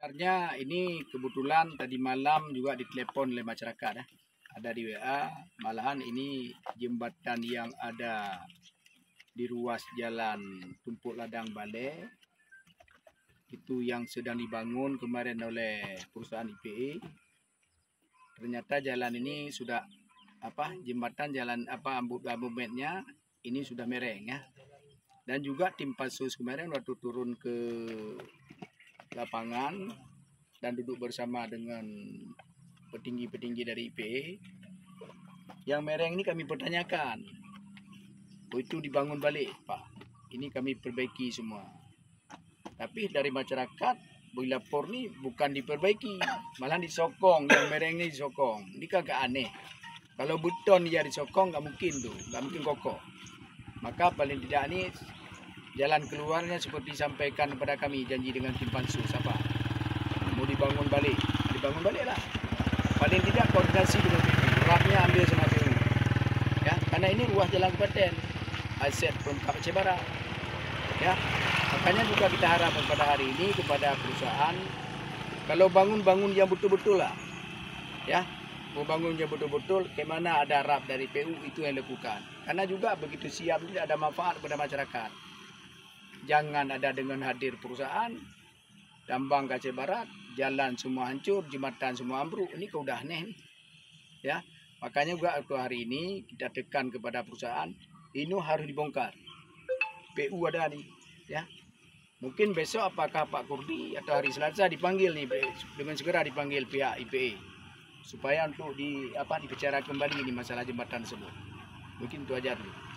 Sebenarnya ini kebetulan tadi malam juga ditelepon oleh masyarakat ya. Ada di WA, malahan ini jembatan yang ada di ruas jalan Tumpuk Ladang Bale itu yang sedang dibangun kemarin oleh perusahaan IPE. Ternyata jalan ini sudah jembatan jalan abometnya ini sudah mereng ya. Dan juga tim Pansus kemarin waktu turun ke lapangan dan duduk bersama dengan petinggi-petinggi dari IPE. Yang mereng ini kami pertanyakan, itu dibangun balik Pak, ini kami perbaiki semua. Tapi dari masyarakat bila lapor ni bukan diperbaiki, malah disokong, yang mereng ini disokong. Ini agak aneh. Kalau beton dia disokong nggak mungkin tuh, nggak mungkin kokoh. Maka paling tidak ini jalan keluarnya seperti disampaikan kepada kami janji dengan tim Pansus mau dibangun balik lah. Paling tidak koordinasi dengan PU, rapnya ambil sama PU. Ya, karena ini ruas jalan kabupaten, aset pelengkap Aceh Barat. Ya, makanya juga kita harap pada hari ini kepada perusahaan, kalau bangun yang betul-betul lah, ya, mau bangun yang betul-betul, kemana ada rap dari PU itu yang lakukan. Karena juga begitu siap tidak ada manfaat kepada masyarakat. Jangan ada dengan hadir perusahaan, tambang ke Aceh Barat, jalan semua hancur, jembatan semua ambruk. Ini keudah aneh. Ya, makanya juga waktu hari ini kita tekan kepada perusahaan, ini harus dibongkar. PU ada nih, ya. Mungkin besok apakah Pak Kurdi atau hari Selasa dipanggil nih, dengan segera dipanggil pihak IPE supaya untuk dibicarakan kembali ini masalah jembatan tersebut. Mungkin itu aja dulu.